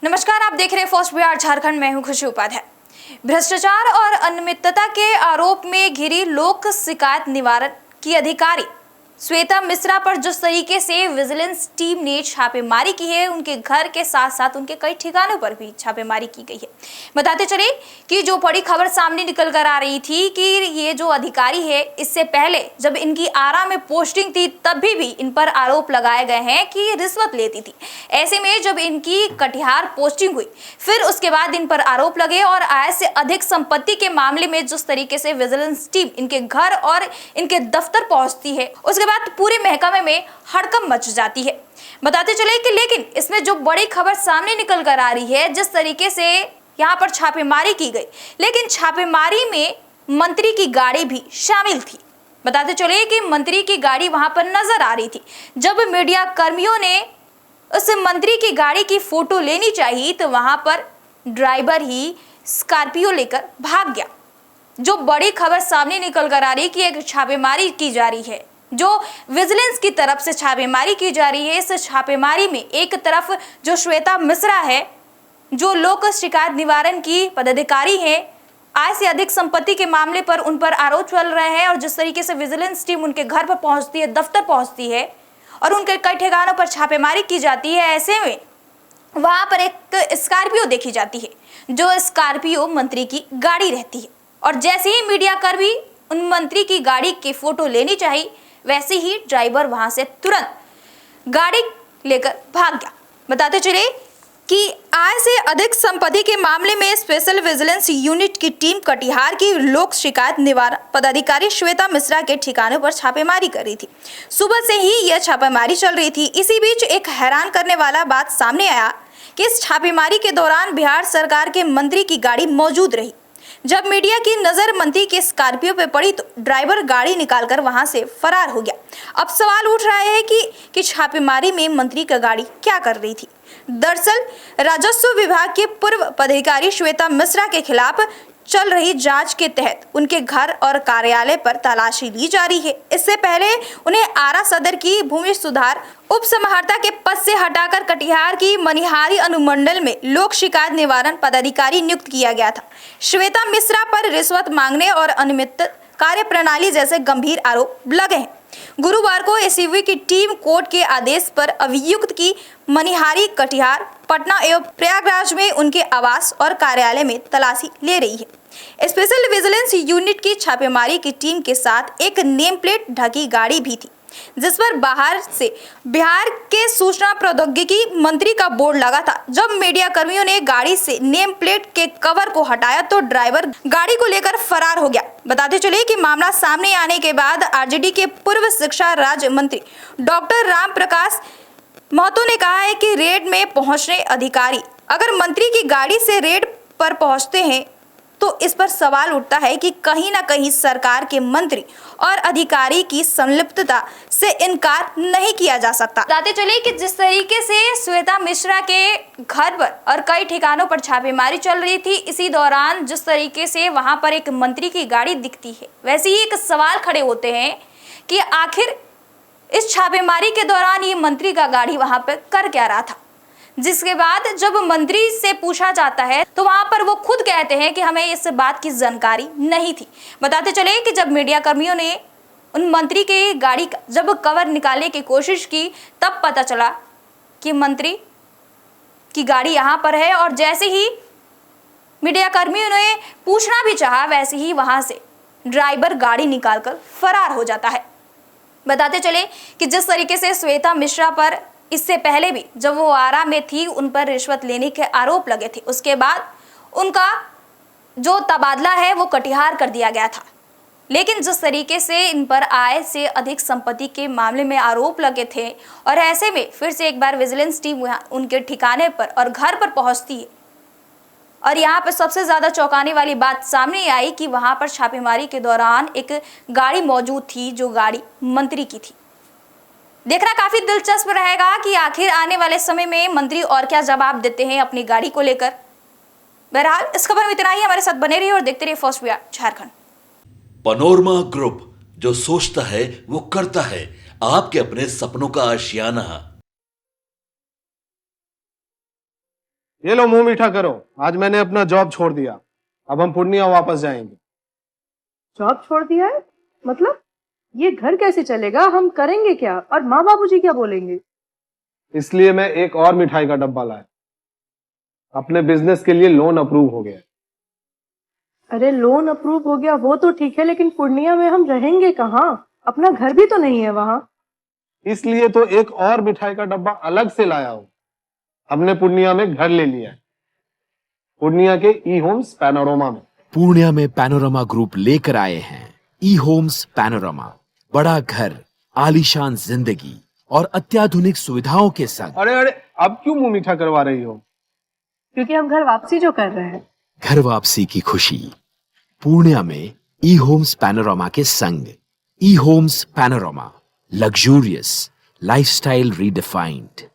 नमस्कार, आप देख रहे हैं फर्स्ट बिहार झारखंड। मैं हूं खुशी उपाध्याय। भ्रष्टाचार और अनियमितता के आरोप में घिरी लोक शिकायत निवारण की अधिकारी श्वेता मिश्रा पर जिस तरीके से विजिलेंस टीम ने छापेमारी की है, उनके घर के साथ साथ उनके कई ठिकानों पर भी छापेमारी की गई है। बताते चले कि जो बड़ी खबर सामने निकल कर आ रही थी कि ये जो अधिकारी है, इससे पहले जब इनकी आरा में पोस्टिंग थी तब भी इन पर आरोप लगाए गए हैं कि रिश्वत लेती थी। ऐसे में जब इनकी कटिहार पोस्टिंग हुई, फिर उसके बाद इन पर आरोप लगे और आय से अधिक संपत्ति के मामले में जिस तरीके से विजिलेंस टीम इनके घर और इनके दफ्तर पहुंचती है, उसके बाद पूरे महकमे में हड़कंप मच जाती है। बताते चले कि लेकिन इसमें जो बड़ी खबर सामने निकल कर आ रही है, जिस तरीके से यहाँ पर छापेमारी की गई, लेकिन छापेमारी में मंत्री की गाड़ी भी शामिल थी। बताते चले कि मंत्री की गाड़ी वहां पर नजर आ रही थी। जब मीडिया कर्मियों ने उस मंत्री की गाड़ी की फोटो लेनी चाहिए तो वहां पर ड्राइवर ही स्कॉर्पियो लेकर भाग गया। जो बड़ी खबर सामने निकल कर आ रही है कि एक छापेमारी की जा रही है, जो विजिलेंस की तरफ से छापेमारी की जा रही है। इस छापेमारी में एक तरफ जो श्वेता मिश्रा है, जो लोक शिकायत निवारण की पदाधिकारी है, आय से अधिक संपत्ति के मामले पर उन पर आरोप चल रहे हैं और जिस तरीके से विजिलेंस टीम उनके घर पर पहुंचती है, दफ्तर पहुंचती है और उनके कई ठिकानों पर छापेमारी की जाती है। ऐसे में वहां पर एक स्कॉर्पियो देखी जाती है, जो स्कॉर्पियो मंत्री की गाड़ी रहती है और जैसे ही मीडिया कर्मी उन मंत्री की गाड़ी की फोटो लेनी चाहिए, वैसे ही ड्राइवर वहां से तुरंत गाड़ी लेकर भाग गया। बताते चले कि आय से अधिक संपत्ति के मामले में स्पेशल विजिलेंस यूनिट की टीम कटिहार की लोक शिकायत निवारण पदाधिकारी श्वेता मिश्रा के ठिकानों पर छापेमारी कर रही थी। सुबह से ही यह छापेमारी चल रही थी। इसी बीच एक हैरान करने वाला बात सामने आया कि इस छापेमारी के दौरान बिहार सरकार के मंत्री की गाड़ी मौजूद रही। जब मीडिया की नजर मंत्री के स्कॉर्पियो पे पड़ी तो ड्राइवर गाड़ी निकालकर वहां से फरार हो गया। अब सवाल उठ रहा है कि छापेमारी में मंत्री की गाड़ी क्या कर रही थी। दरअसल राजस्व विभाग के पूर्व पदाधिकारी श्वेता मिश्रा के खिलाफ चल रही जांच के तहत उनके घर और कार्यालय पर तलाशी ली जा रही है। इससे पहले उन्हें आरा सदर की भूमि सुधार उप समाहर्ता के पद से हटाकर कटिहार की मनिहारी अनुमंडल में लोक शिकायत निवारण पदाधिकारी नियुक्त किया गया था। श्वेता मिश्रा पर रिश्वत मांगने और अनियमित कार्यप्रणाली जैसे गंभीर आरोप लगे हैं। गुरुवार को एसीबी की टीम कोर्ट के आदेश पर अभियुक्त की मनिहारी, कटिहार, पटना एवं प्रयागराज में उनके आवास और कार्यालय में तलाशी ले रही है। स्पेशल विजिलेंस यूनिट की छापेमारी की टीम के साथ एक नेम प्लेट ढकी गाड़ी भी थी, जिस पर बाहर से बिहार के सूचना प्रौद्योगिकी मंत्री का बोर्ड लगा था। जब मीडिया कर्मियों ने गाड़ी से नेम प्लेट के कवर को हटाया तो ड्राइवर गाड़ी को लेकर फरार हो गया। बताते चले कि मामला सामने आने के बाद आरजेडी के पूर्व शिक्षा राज्य मंत्री डॉक्टर राम प्रकाश महतो ने कहा है कि रेड में पहुंचने अधिकारी अगर मंत्री की गाड़ी से रेड पर पहुंचते हैं तो इस पर सवाल उठता है कि कहीं ना कहीं सरकार के मंत्री और अधिकारी की संलिप्तता से इनकार नहीं किया जा सकता। बताते चले कि जिस तरीके से श्वेता मिश्रा के घर पर और कई ठिकानों पर छापेमारी चल रही थी, इसी दौरान जिस तरीके से वहां पर एक मंत्री की गाड़ी दिखती है, वैसे ही एक सवाल खड़े होते हैं कि आखिर इस छापेमारी के दौरान ये मंत्री का गाड़ी वहां पर कर क्या रहा था। जिसके बाद जब मंत्री से पूछा जाता है तो वहां पर वो खुद कहते हैं कि हमें इस बात की जानकारी नहीं थी। बताते चले कि जब मीडिया कर्मियों ने उन मंत्री के गाड़ी का जब कवर निकालने की कोशिश की, तब पता चला कि मंत्री की गाड़ी यहां पर है और जैसे ही मीडिया कर्मियों ने पूछना भी चाहा, वैसे ही वहां से ड्राइवर गाड़ी निकालकर फरार हो जाता है। बताते चले कि जिस तरीके से श्वेता मिश्रा पर इससे पहले भी जब वो आरा में थी, उन पर रिश्वत लेने के आरोप लगे थे, उसके बाद उनका जो तबादला है वो कटिहार कर दिया गया था। लेकिन जिस तरीके से इन पर आय से अधिक संपत्ति के मामले में आरोप लगे थे और ऐसे में फिर से एक बार विजिलेंस टीम उनके ठिकाने पर और घर पर पहुंचती है और यहाँ पर सबसे ज्यादा चौंकाने वाली बात सामने आई कि वहां पर छापेमारी के दौरान एक गाड़ी मौजूद थी, जो गाड़ी मंत्री की थी। देखना काफी दिलचस्प रहेगा कि आखिर आने वाले समय में मंत्री और क्या जवाब देते हैं अपनी गाड़ी को लेकर। बहरहाल इस खबर में इतना ही। हमारे साथ बने रहिए और देखते रहिए first Bihar Jharkhand. Panorama group, जो सोचता है वो करता है। आपके अपने सपनों का आशियाना। ये लो मुंह मीठा करो, आज मैंने अपना जॉब छोड़ दिया, अब हम पूर्णिया वापस जाएंगे। जॉब छोड़ दिया है? मतलब ये घर कैसे चलेगा? हम करेंगे क्या? और माँ बाबूजी क्या बोलेंगे? इसलिए मैं एक और मिठाई का डब्बा लाया, अपने बिजनेस के लिए लोन अप्रूव हो गया। अरे लोन अप्रूव हो गया वो तो ठीक है, लेकिन पूर्णिया में हम रहेंगे कहाँ? अपना घर भी तो नहीं है वहाँ। इसलिए तो एक और मिठाई का डब्बा अलग से लाया हूं। हमने पूर्णिया में घर ले लिया है, पूर्णिया के ई होम्स पैनोरमा में। पूर्णिया में पैनोरमा ग्रुप लेकर आए हैं ई होम्स पैनोरमा। बड़ा घर, आलीशान जिंदगी और अत्याधुनिक सुविधाओं के संग। अरे अरे, अब क्यों मुंह मीठा करवा रही हो? क्योंकि हम घर वापसी जो कर रहे हैं। घर वापसी की खुशी पूर्णिया में ई होम्स पैनोरमा के संग। E Homes Panorama, luxurious lifestyle redefined.